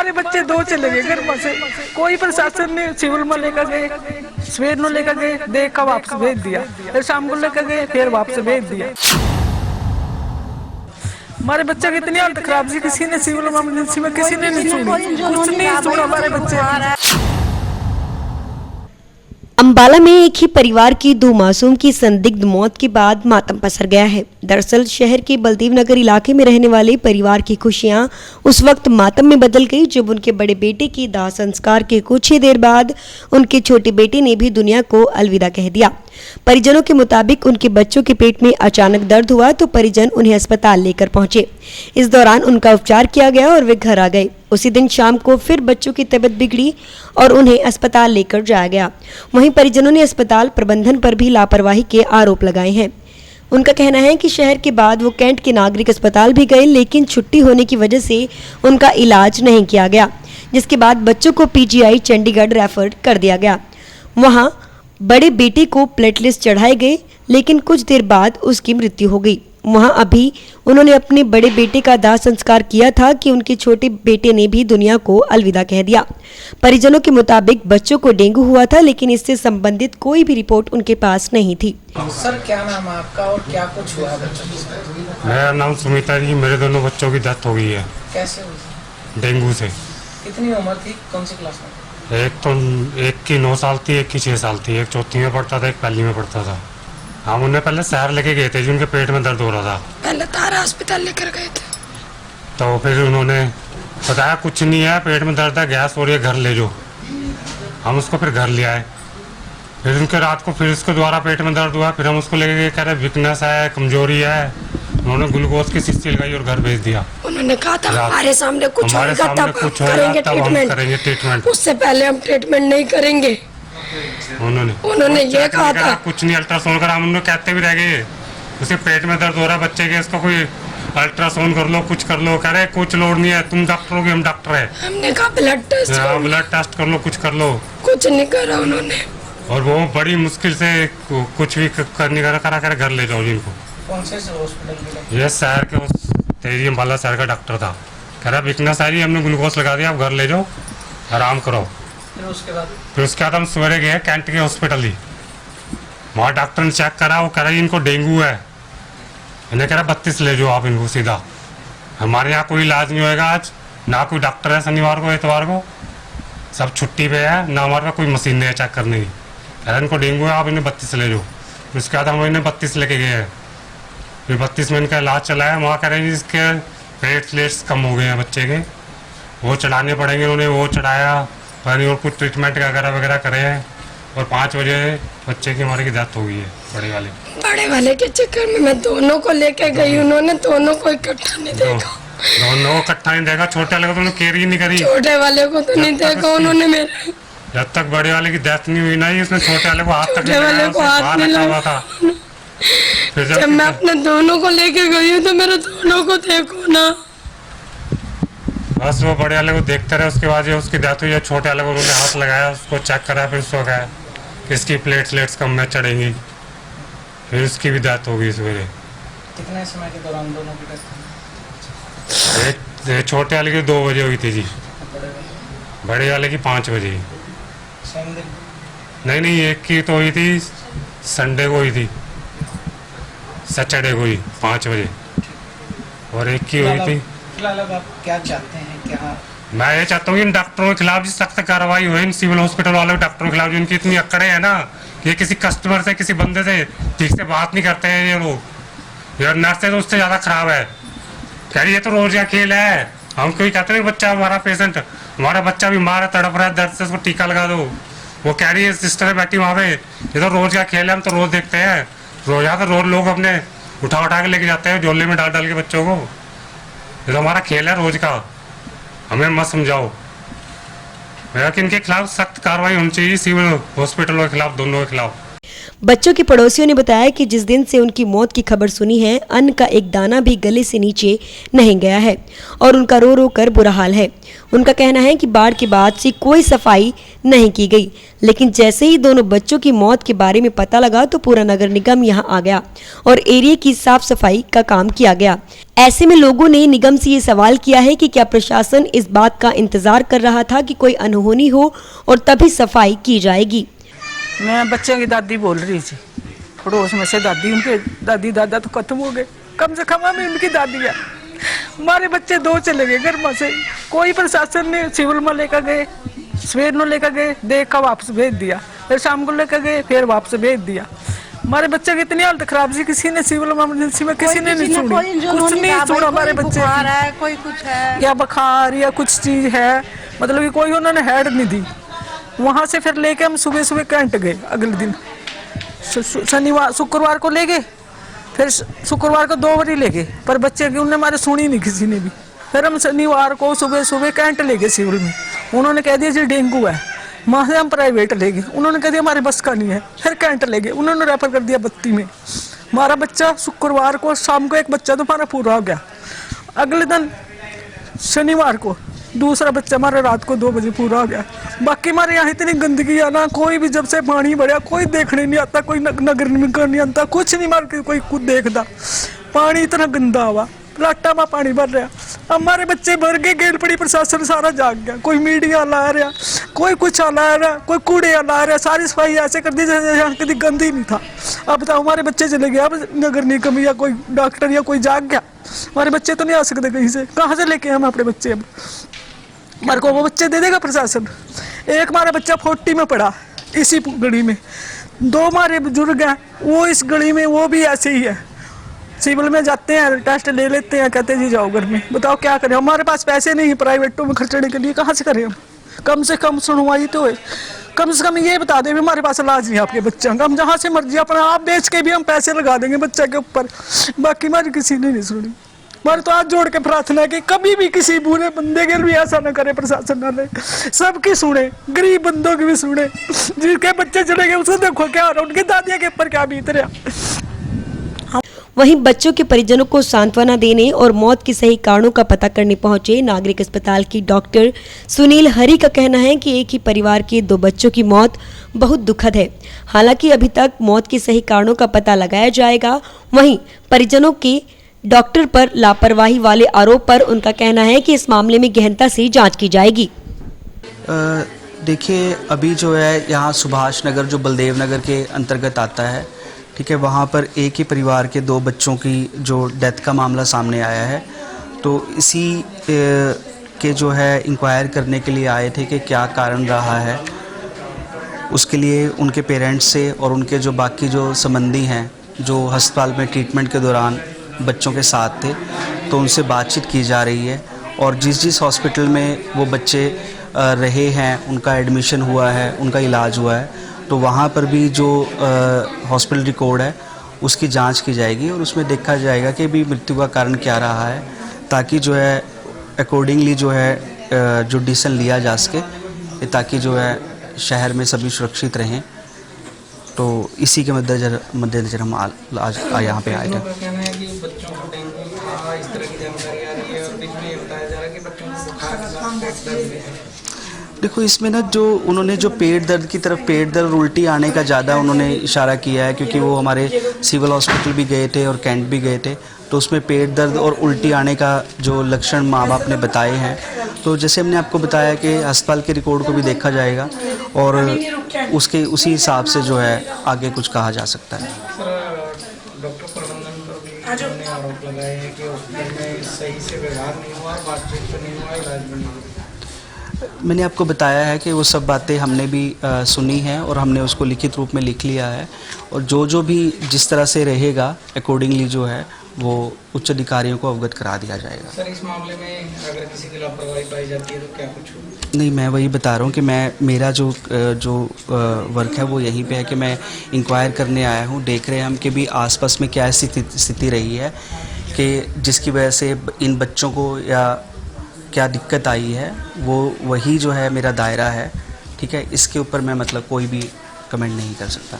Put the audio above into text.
हमारे बच्चे दो चले गए घर में से, कोई प्रशासन ने सिविल में लेकर गए, सवेर में लेकर गए, देख कर वापस भेज दिया, फिर शाम को लेकर गए, फिर वापस भेज दिया। हमारे बच्चे की इतनी हालत खराब थी, किसी ने सिविल इमरजेंसी में किसी ने नहीं सुनी, कुछ नहीं सुना हमारे बच्चे। अंबाला में एक ही परिवार की दो मासूम की संदिग्ध मौत के बाद मातम पसर गया है। दरअसल शहर के बलदेव नगर इलाके में रहने वाले परिवार की खुशियां उस वक्त मातम में बदल गई जब उनके बड़े बेटे की दाह संस्कार के कुछ ही देर बाद उनके छोटे बेटे ने भी दुनिया को अलविदा कह दिया। परिजनों के मुताबिक उनके बच्चों के पेट में अचानक दर्द हुआ तो परिजन उन्हें अस्पताल लेकर पहुंचे। इस दौरान उनका उपचार किया गया और वे घर आ गए। उसी दिन शाम को फिर बच्चों की तबीयत बिगड़ी और उन्हें अस्पताल लेकर जाया गया। वहीं परिजनों ने अस्पताल प्रबंधन पर भी लापरवाही के आरोप लगाए हैं। उनका कहना है कि शहर के बाद वो कैंट के नागरिक अस्पताल भी गए, लेकिन छुट्टी होने की वजह से उनका इलाज नहीं किया गया, जिसके बाद बच्चों को पीजीआई चंडीगढ़ रेफर कर दिया गया। वहां बड़े बेटे को प्लेटलेट्स चढ़ाए गए, लेकिन कुछ देर बाद उसकी मृत्यु हो गई। वहां अभी उन्होंने अपने बड़े बेटे का दाह संस्कार किया था कि उनके छोटे बेटे ने भी दुनिया को अलविदा कह दिया। परिजनों के मुताबिक बच्चों को डेंगू हुआ था, लेकिन इससे संबंधित कोई भी रिपोर्ट उनके पास नहीं थी। सर क्या नाम है आपका और क्या कुछ हुआ बच्चों के साथ? मेरा नाम सुमिता जी, मेरे दोनों बच्चों की डेथ हो गई है। कैसे हुई? डेंगू से। कितनी उम्र थी, कौन सी क्लास में? एक की 9 साल थी, एक की 6 साल थी, एक चौथी में पढ़ता था, एक पहली में पढ़ता था। हम उन्हें पहले शहर लेके गए थे जी, उनके पेट में दर्द हो रहा था। पहले तारा अस्पताल लेकर गए थे, तो फिर उन्होंने बताया कुछ नहीं है, पेट में दर्द है, गैस हो रही है, घर ले जाओ। हम उसको फिर घर ले आए। फिर उनके रात को फिर उसको दोबारा पेट में दर्द हुआ, फिर हम उसको लेके गए, कह रहे वीकनेस है, कमजोरी है। उन्होंने ग्लूकोज की शीशी लगाई और घर भेज दिया। उन्होंने कहा था हमारे सामने कुछ होगा तब करेंगे ट्रीटमेंट, उससे पहले हम ट्रीटमेंट नहीं करेंगे। उन्होंने ये कहा था कुछ नहीं, अल्ट्रासाउंड करा। हम उन्होंने कहते भी रह गए उसे पेट में दर्द हो रहा है बच्चे के, इसको कोई अल्ट्रासाउंड कर लो, कुछ कर लो। कह रहे कुछ लोड नहीं है, तुम डॉक्टर हो, हम डॉक्टर है। हमने कहा ब्लड टेस्ट कर लो, कुछ कर लो। कुछ नहीं करा उन्होंने, और वो बड़ी मुश्किल से कुछ भी करने करा घर ले जाओ जिनको। कौन से हॉस्पिटल? ये शहर के तेरी अम्बाला शहर का डॉक्टर था। कह रहा वीकनेस आ रही है, हमने ग्लूकोज लगा दिया, आप घर ले जाओ, आराम करो। फिर उसके बाद हम सवेरे गए कैंट के हॉस्पिटल ही। वहाँ डॉक्टर ने चेक करा, वो कह रहा है इनको डेंगू है। इन्हें कह रहा 32 ले जाओ आप इनको सीधा। हमारे यहाँ कोई इलाज नहीं होएगा आज, ना कोई डॉक्टर है शनिवार को इतवार को, सब छुट्टी पे है, ना हमारे पास कोई मशीन नहीं है चेक करने की। कह रहा इनको डेंगू है, आप इन्हें 32 ले जाओ। उसके बाद हम इन्हें 32 लेके गए हैं। फिर 32 में इनका इलाज चलाया। वहाँ कह रहे हैं इसके प्लेटलेट्स कम हो गए हैं बच्चे के, वो चढ़ाने पड़ेंगे। उन्होंने वो चढ़ाया और कुछ ट्रीटमेंट वगैरह करे हैं। और 5 बजे बच्चे की हमारे की डेथ हो गई है। बड़े वाले के चक्कर में मैं दोनों को लेके गई, उन्होंने दोनों को इकट्ठा नहीं देखा। दोनों को इकट्ठा नहीं देखा, छोटे वाले को तो केयर ही नहीं करी। छोटे वाले को तो नहीं देखा उन्होंने मेरे। जब तक बड़े वाले की डेथ नहीं हुई ना, उसने छोटे वाले को हाथ तक नहीं लगाया था। फिर जब मैं अपने दोनों को लेके गई हूँ तो मेरे दोनों को देखो ना। बस वो बड़े वाले को देखते रहे। उसके बाद उसकी डेथ हुई है। छोटे वाले को उन्होंने हाथ लगाया, उसको चेक करा, फिर उसको कहा कि इसकी प्लेटलेट्स कम में चढ़ेंगी। फिर उसकी भी डेथ हो गई सवेरे। कितने समय के दौरान दोनों की डेथ? एक छोटे वाले की 2 बजे हुई थी जी, बड़े वाले की 5 बजे। नहीं, एक की तो हुई थी संडे को हुई थी, सैटरडे को ही 5 बजे, और एक की हुई थी। फिलहाल आप क्या चाहते हैं? क्या मैं ये चाहता हूँ कि इन डॉक्टरों के खिलाफ सख्त कार्रवाई हो, इन सिविल हॉस्पिटल वाले डॉक्टरों के खिलाफ, जिनकी इतनी अकड़े हैं ना कि किसी कस्टमर से, किसी बंदे से ठीक से बात नहीं करते हैं ये लोग। यार नर्सें तो उससे ज़्यादा खराब है। कह रही ये तो रोज का खेल है। हम कोई कहते हैं बच्चा हमारा पेशेंट, हमारा बच्चा बीमार है, तड़प रहा है, दर्द से उसको टीका लगा दो। वो कह रही है सिस्टर बैठी वहाँ पे, ये तो रोज का खेल है, हम तो रोज देखते हैं। रोज यहाँ तो रोज लोग अपने उठा के लेके जाते हैं झोले में डाल के बच्चों को। ये तो हमारा खेल है रोज का, हमें मत समझाओ। मेरा कि इनके खिलाफ सख्त कार्रवाई होनी चाहिए, सिविल हॉस्पिटलों के खिलाफ, दोनों के खिलाफ। बच्चों के पड़ोसियों ने बताया कि जिस दिन से उनकी मौत की खबर सुनी है, अन्न का एक दाना भी गले से नीचे नहीं गया है और उनका रो रो कर बुरा हाल है। उनका कहना है कि बाढ़ के बाद से कोई सफाई नहीं की गई, लेकिन जैसे ही दोनों बच्चों की मौत के बारे में पता लगा तो पूरा नगर निगम यहां आ गया और एरिया की साफ सफाई का काम किया गया। ऐसे में लोगों ने निगम से ये सवाल किया है कि क्या प्रशासन इस बात का इंतजार कर रहा था कि कोई अनहोनी हो और तभी सफाई की जाएगी। मैं बच्चों की दादी बोल रही थी, पड़ोस में से दादी, उनके दादी दादा तो खत्म हो गए, कम से कम हमें उनकी दादी है। हमारे बच्चे 2 चले गए घर में से, कोई प्रशासन ने सिविल में लेकर गए, सवेर में लेकर गए, देख कर वापस भेज दिया, फिर शाम को लेकर गए, फिर वापस भेज दिया। हमारे बच्चे की इतनी हालत खराब थी, किसी ने सिविल इमरजेंसी में किसी ने नहीं सुनी, कुछ नहीं सुना। हमारे बच्चे कोई कुछ है या बुखार या कुछ चीज है, मतलब कि कोई उन्होंने हेड नहीं दी। वहां से फिर लेके हम सुबह सुबह कैंट गए, अगले दिन शनिवार शुक्रवार को ले गए, फिर शुक्रवार को 2 बजे ले गए, पर बच्चे की उन्होंने हमारे सुनी नहीं किसी ने भी। फिर हम शनिवार को सुबह सुबह कैंट ले गए सिविल में, उन्होंने कह दिया जी डेंगू है। वहाँ से हम प्राइवेट ले गए, उन्होंने कह दिया हमारे बस का नहीं है। फिर कैंट ले गए, उन्होंने रेफर कर दिया 32 में। हमारा बच्चा शुक्रवार को शाम को एक बच्चा तो हमारा पूरा हो गया, अगले दिन शनिवार को दूसरा बच्चा हमारा रात को 2 बजे पूरा हो गया। बाकी हमारे यहाँ इतनी गंदगी है ना, कोई भी जब से पानी बढ़िया कोई देखने नहीं आता, कोई नगर निगम नहीं आता, कुछ नहीं मार के कोई खुद देखता। पानी इतना गंदा हुआ, प्लाटा में पानी भर रहा, हमारे बच्चे भर के गेल पड़ी, प्रशासन सारा जाग गया, कोई मीडिया ला रहा, कोई कुछ ला रहा, कोई कूड़े ला रहा, सारी सफाई ऐसे कर दी जैसे यहाँ कभी गंद ही नहीं था। अब बताओ हमारे बच्चे चले गए, अब नगर निगम या कोई डॉक्टर या कोई जाग गया, हमारे बच्चे तो नहीं आ सकते कहीं से, कहाँ से लेके हम अपने बच्चे? अब हमारे को वो बच्चे दे देगा प्रशासन? एक हमारा बच्चा 40 में पड़ा इसी गली में, 2 हमारे बुजुर्ग हैं वो इस गली में, वो भी ऐसे ही है, सिविल में जाते हैं, टेस्ट ले लेते हैं, कहते हैं जी जाओ घर में। बताओ क्या करें, हमारे पास पैसे नहीं है प्राइवेटों में खर्चने के लिए, कहाँ से करें हम? कम से कम सुनवाई तो है, कम से कम ये बता दें हमारे पास इलाज नहीं है आपके बच्चा का, हम जहाँ से मर्जी अपना आप बेच के भी हम पैसे लगा देंगे बच्चे के ऊपर। बाकी हमारी किसी ने नहीं सुनी। हमारे तो हाथ जोड़ के प्रार्थना है कि कभी भी किसी बुरे बंदे के लिए ऐसा न करे प्रशासन वाले, सबकी सुने, गरीब बंदों की भी सुने। जिसके बच्चे चले गए उसको देखो क्या हो रहा है, उनकी दादिया के ऊपर क्या बीत रहा। वहीं बच्चों के परिजनों को सांत्वना देने और मौत के सही कारणों का पता करने पहुंचे नागरिक अस्पताल की डॉक्टर सुनील हरी का कहना है कि एक ही परिवार के 2 बच्चों की मौत बहुत दुखद है। हालांकि अभी तक मौत के सही कारणों का पता लगाया जाएगा। वहीं परिजनों के डॉक्टर पर लापरवाही वाले आरोप पर उनका कहना है कि इस मामले में गहनता से जांच की जाएगी। देखिए अभी जो है यहाँ सुभाष नगर जो बलदेव नगर के अंतर्गत आता है, ठीक है, वहाँ पर एक ही परिवार के 2 बच्चों की जो डेथ का मामला सामने आया है। तो इसी के जो है इंक्वायर करने के लिए आए थे कि क्या कारण रहा है। उसके लिए उनके पेरेंट्स से और उनके जो बाकी जो संबंधी हैं जो अस्पताल में ट्रीटमेंट के दौरान बच्चों के साथ थे, तो उनसे बातचीत की जा रही है। और जिस हॉस्पिटल में वो बच्चे रहे हैं, उनका एडमिशन हुआ है, उनका इलाज हुआ है, तो वहाँ पर भी जो हॉस्पिटल रिकॉर्ड है उसकी जांच की जाएगी और उसमें देखा जाएगा कि भी मृत्यु का कारण क्या रहा है, ताकि जो है अकॉर्डिंगली जो है जो डिसीजन लिया जा सके, ताकि जो है शहर में सभी सुरक्षित रहें। तो इसी के मद्देनजर हम आज यहाँ पे आए थे। देखो इसमें ना जो उन्होंने जो पेट दर्द की तरफ, पेट दर्द उल्टी आने का ज़्यादा उन्होंने इशारा किया है, क्योंकि वो हमारे सिविल हॉस्पिटल भी गए थे और कैंट भी गए थे, तो उसमें पेट दर्द और उल्टी आने का जो लक्षण माँ बाप ने बताए हैं। तो जैसे हमने आपको बताया कि अस्पताल के रिकॉर्ड को भी देखा जाएगा और उसी हिसाब से जो है आगे कुछ कहा जा सकता है। डॉक्टर प्रबंधन पर भी उन्होंने आरोप लगाए हैं कि हॉस्पिटल में सही से व्यवहार नहीं हुआ, बातचीत तो नहीं हुआ, इलाज भी नहीं हुआ। मैंने आपको बताया है कि वो सब बातें हमने भी सुनी हैं और हमने उसको लिखित रूप में लिख लिया है, और जो भी जिस तरह से रहेगा अकॉर्डिंगली जो है वो उच्च अधिकारियों को अवगत करा दिया जाएगा। सर इस मामले में अगर किसी की लापरवाही पाई जाती है तो क्या कुछ होगा? नहीं, मैं वही बता रहा हूँ कि मेरा जो वर्क है वो यहीं पे है कि मैं इंक्वायर करने आया हूँ। देख रहे हैं हम कि भी आसपास में क्या स्थिति रही है कि जिसकी वजह से इन बच्चों को या क्या दिक्कत आई है, वो वही जो है मेरा दायरा है, ठीक है। इसके ऊपर मैं मतलब कोई भी कमेंट नहीं कर सकता।